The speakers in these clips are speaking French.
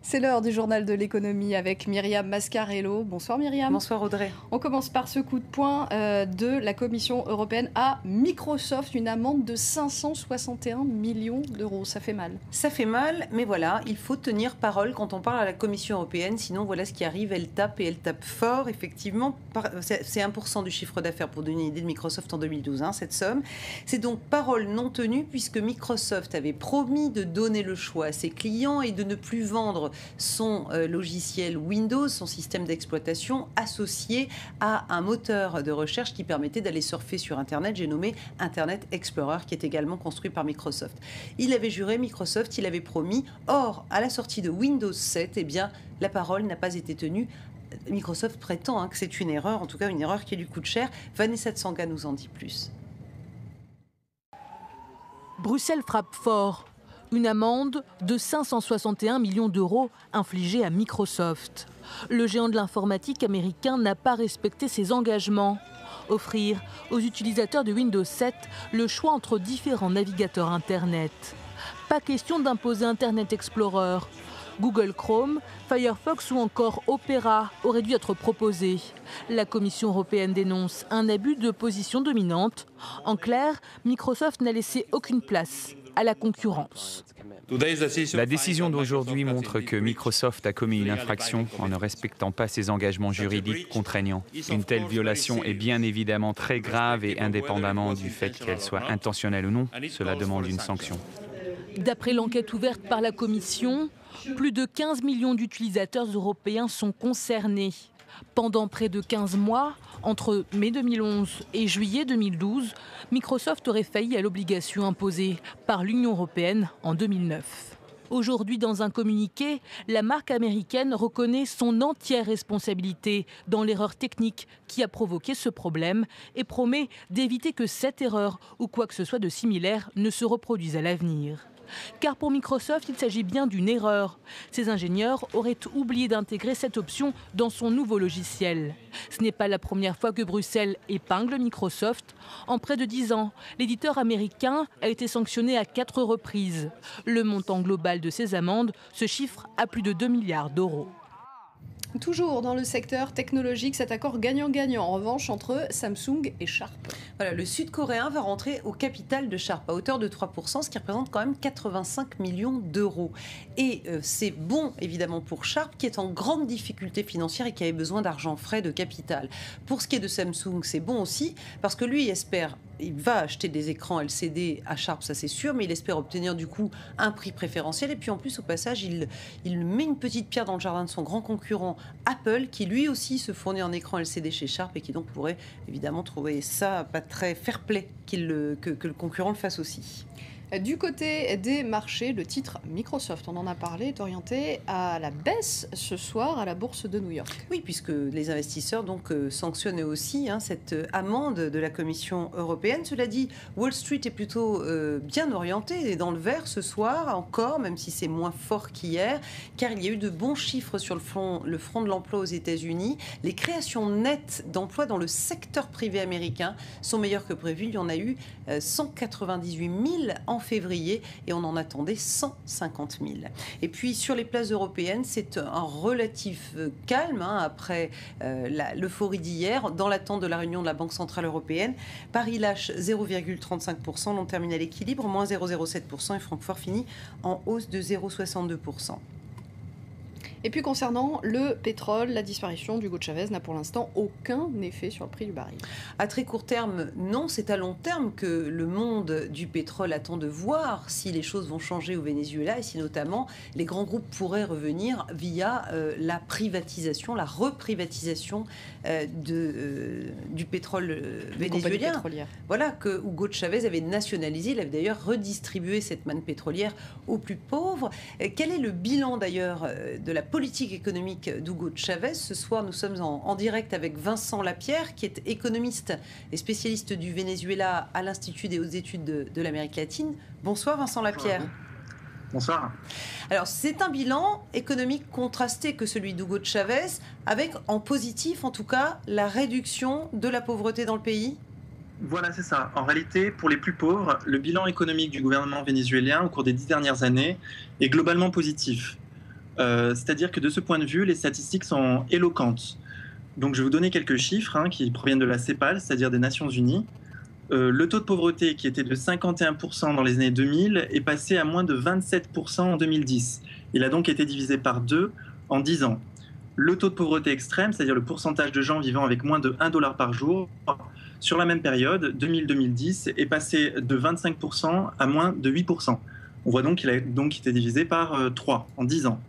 C'est l'heure du journal de l'économie avec Myriam Mascarello. Bonsoir Myriam. Bonsoir Audrey. On commence par ce coup de poing de la Commission européenne à Microsoft, une amende de 561 millions d'euros. Ça fait mal. Ça fait mal, mais voilà, il faut tenir parole quand on parle à la Commission européenne, sinon voilà ce qui arrive, elle tape et elle tape fort. Effectivement, c'est 1% du chiffre d'affaires pour donner une idée de Microsoft en 2012, cette somme. C'est donc parole non tenue puisque Microsoft avait promis de donner le choix à ses clients et de ne plus vendre son logiciel Windows, son système d'exploitation associé à un moteur de recherche qui permettait d'aller surfer sur Internet. J'ai nommé Internet Explorer, qui est également construit par Microsoft. Il avait juré, Microsoft, il avait promis. Or, à la sortie de Windows 7, eh bien, la parole n'a pas été tenue. Microsoft prétend que c'est une erreur, en tout cas une erreur qui lui coûte cher. Vanessa Tsanga nous en dit plus. Bruxelles frappe fort. Une amende de 561 millions d'euros infligée à Microsoft. Le géant de l'informatique américain n'a pas respecté ses engagements. Offrir aux utilisateurs de Windows 7 le choix entre différents navigateurs Internet. Pas question d'imposer Internet Explorer. Google Chrome, Firefox ou encore Opera auraient dû être proposés. La Commission européenne dénonce un abus de position dominante. En clair, Microsoft n'a laissé aucune place à la concurrence. La décision d'aujourd'hui montre que Microsoft a commis une infraction en ne respectant pas ses engagements juridiques contraignants. Une telle violation est bien évidemment très grave et indépendamment du fait qu'elle soit intentionnelle ou non, cela demande une sanction. D'après l'enquête ouverte par la Commission, plus de 15 millions d'utilisateurs européens sont concernés. Pendant près de 15 mois, entre mai 2011 et juillet 2012, Microsoft aurait failli à l'obligation imposée par l'Union européenne en 2009. Aujourd'hui, dans un communiqué, la marque américaine reconnaît son entière responsabilité dans l'erreur technique qui a provoqué ce problème et promet d'éviter que cette erreur ou quoi que ce soit de similaire ne se reproduise à l'avenir. Car pour Microsoft, il s'agit bien d'une erreur. Ses ingénieurs auraient oublié d'intégrer cette option dans son nouveau logiciel. Ce n'est pas la première fois que Bruxelles épingle Microsoft. En près de 10 ans, l'éditeur américain a été sanctionné à 4 reprises. Le montant global de ces amendes se chiffre à plus de 2 milliards d'euros. Toujours dans le secteur technologique, cet accord gagnant-gagnant en revanche entre Samsung et Sharp. Voilà, le Sud-Coréen va rentrer au capital de Sharp à hauteur de 3%, ce qui représente quand même 85 millions d'euros. Et c'est bon évidemment pour Sharp qui est en grande difficulté financière et qui avait besoin d'argent frais de capital. Pour ce qui est de Samsung, c'est bon aussi parce que lui il va acheter des écrans LCD à Sharp, ça c'est sûr, mais il espère obtenir du coup un prix préférentiel. Et puis en plus, au passage, il met une petite pierre dans le jardin de son grand concurrent Apple, qui lui aussi se fournit en écran LCD chez Sharp et qui donc pourrait évidemment trouver ça pas très fair-play que le concurrent le fasse aussi. Du côté des marchés, le titre Microsoft, on en a parlé, est orienté à la baisse ce soir à la bourse de New York. Oui, puisque les investisseurs donc sanctionnent aussi cette amende de la Commission européenne. Cela dit, Wall Street est plutôt bien orienté et dans le vert ce soir encore, même si c'est moins fort qu'hier, car il y a eu de bons chiffres sur le front de l'emploi aux États-Unis. Les créations nettes d'emplois dans le secteur privé américain sont meilleures que prévu. Il y en a eu 198 000 en février et on en attendait 150 000. Et puis sur les places européennes, c'est un relatif calme après l'euphorie d'hier, dans l'attente de la réunion de la Banque Centrale Européenne. Paris lâche 0,35%, Londres termine à l'équilibre, moins 0,07% et Francfort finit en hausse de 0,62%. Et puis concernant le pétrole, la disparition d'Hugo Chavez n'a pour l'instant aucun effet sur le prix du baril. À très court terme, non. C'est à long terme que le monde du pétrole attend de voir si les choses vont changer au Venezuela et si notamment les grands groupes pourraient revenir via la privatisation, la reprivatisation du pétrole vénézuélien. Voilà, que Hugo Chavez avait nationalisé. Il avait d'ailleurs redistribué cette manne pétrolière aux plus pauvres. Quel est le bilan d'ailleurs de la politique économique d'Hugo Chavez? Ce soir, nous sommes en direct avec Vincent Lapierre, qui est économiste et spécialiste du Venezuela à l'Institut des hautes études de l'Amérique latine. Bonsoir Vincent Lapierre. Bonsoir. Alors, c'est un bilan économique contrasté que celui d'Hugo Chavez, avec en positif, en tout cas, la réduction de la pauvreté dans le pays. Voilà, c'est ça. En réalité, pour les plus pauvres, le bilan économique du gouvernement vénézuélien au cours des 10 dernières années est globalement positif. C'est-à-dire que de ce point de vue, les statistiques sont éloquentes. Donc je vais vous donner quelques chiffres qui proviennent de la CEPAL, c'est-à-dire des Nations Unies. Le taux de pauvreté qui était de 51% dans les années 2000 est passé à moins de 27% en 2010. Il a donc été divisé par 2 en 10 ans. Le taux de pauvreté extrême, c'est-à-dire le pourcentage de gens vivant avec moins de $1 par jour, sur la même période, 2000-2010, est passé de 25% à moins de 8%. On voit donc qu'il a donc été divisé par 3 en 10 ans.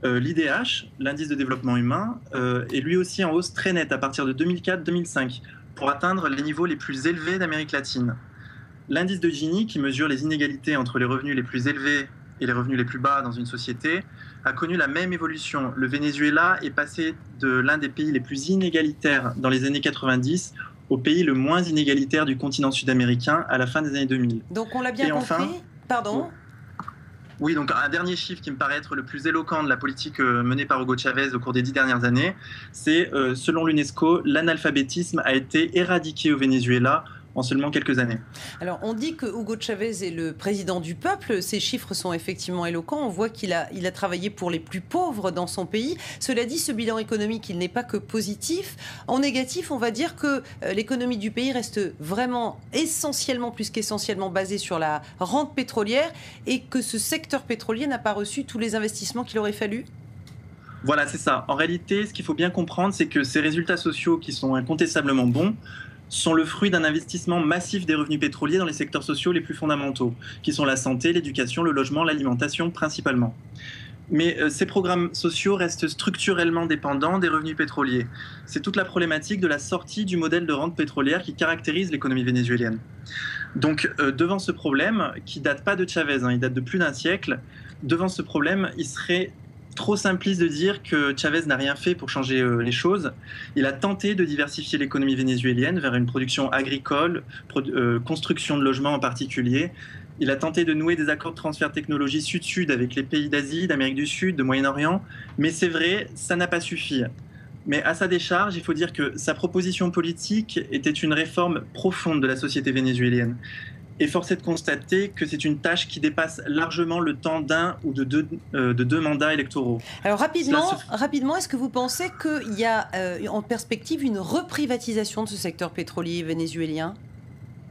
L'IDH, l'indice de développement humain, est lui aussi en hausse très nette à partir de 2004-2005 pour atteindre les niveaux les plus élevés d'Amérique latine. L'indice de Gini, qui mesure les inégalités entre les revenus les plus élevés et les revenus les plus bas dans une société, a connu la même évolution. Le Venezuela est passé de l'un des pays les plus inégalitaires dans les années 90 au pays le moins inégalitaire du continent sud-américain à la fin des années 2000. Donc on l'a bien compris. Enfin, pardon. Oui, donc un dernier chiffre qui me paraît être le plus éloquent de la politique menée par Hugo Chavez au cours des 10 dernières années, c'est, selon l'UNESCO, l'analphabétisme a été éradiqué au Venezuela en seulement quelques années. Alors, on dit que Hugo Chavez est le président du peuple. Ces chiffres sont effectivement éloquents. On voit qu'il a travaillé pour les plus pauvres dans son pays. Cela dit, ce bilan économique, il n'est pas que positif. En négatif, on va dire que l'économie du pays reste vraiment essentiellement, plus qu'essentiellement, basée sur la rente pétrolière et que ce secteur pétrolier n'a pas reçu tous les investissements qu'il aurait fallu. Voilà, c'est ça. En réalité, ce qu'il faut bien comprendre, c'est que ces résultats sociaux qui sont incontestablement bons sont le fruit d'un investissement massif des revenus pétroliers dans les secteurs sociaux les plus fondamentaux, qui sont la santé, l'éducation, le logement, l'alimentation principalement. Mais ces programmes sociaux restent structurellement dépendants des revenus pétroliers. C'est toute la problématique de la sortie du modèle de rente pétrolière qui caractérise l'économie vénézuélienne. Donc, devant ce problème, qui ne date pas de Chavez, il date de plus d'un siècle, devant ce problème, il serait trop simpliste de dire que Chavez n'a rien fait pour changer les choses. Il a tenté de diversifier l'économie vénézuélienne vers une production agricole, construction de logements en particulier. Il a tenté de nouer des accords de transfert de technologie sud-sud avec les pays d'Asie, d'Amérique du Sud, de Moyen-Orient. Mais c'est vrai, ça n'a pas suffi. Mais à sa décharge, il faut dire que sa proposition politique était une réforme profonde de la société vénézuélienne. Et force est de constater que c'est une tâche qui dépasse largement le temps d'un ou de deux mandats électoraux. Alors rapidement, est-ce que vous pensez qu'il y a en perspective une reprivatisation de ce secteur pétrolier vénézuélien ?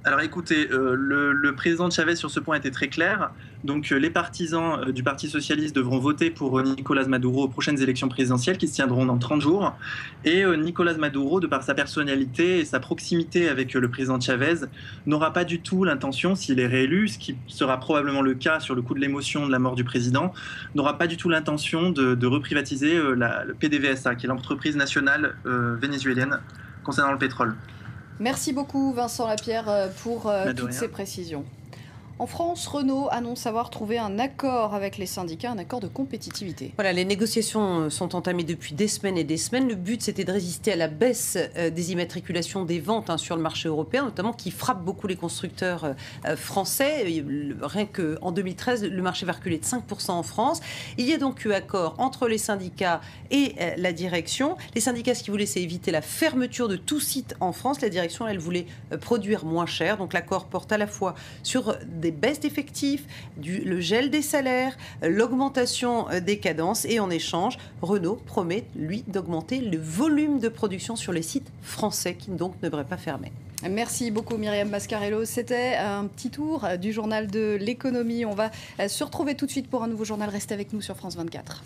Alors écoutez, le président Chavez sur ce point était très clair. Donc les partisans du Parti socialiste devront voter pour Nicolás Maduro aux prochaines élections présidentielles qui se tiendront dans 30 jours. Et Nicolás Maduro, de par sa personnalité et sa proximité avec le président Chavez, n'aura pas du tout l'intention, s'il est réélu, ce qui sera probablement le cas sur le coup de l'émotion de la mort du président, n'aura pas du tout l'intention de reprivatiser le PDVSA, qui est l'entreprise nationale vénézuélienne concernant le pétrole. Merci beaucoup Vincent Lapierre pour toutes ces précisions. En France, Renault annonce avoir trouvé un accord avec les syndicats, un accord de compétitivité. Voilà, les négociations sont entamées depuis des semaines et des semaines. Le but, c'était de résister à la baisse des immatriculations des ventes sur le marché européen, notamment qui frappe beaucoup les constructeurs français. Rien qu'en 2013, le marché va reculer de 5% en France. Il y a donc eu accord entre les syndicats et la direction. Les syndicats, ce qu'ils voulaient, c'est éviter la fermeture de tout site en France. La direction, elle voulait produire moins cher. Donc l'accord porte à la fois sur des baisses d'effectifs, le gel des salaires, l'augmentation des cadences et en échange, Renault promet, lui, d'augmenter le volume de production sur les sites français qui donc ne devraient pas fermer. Merci beaucoup Myriam Mascarello. C'était un petit tour du journal de l'économie. On va se retrouver tout de suite pour un nouveau journal. Restez avec nous sur France 24.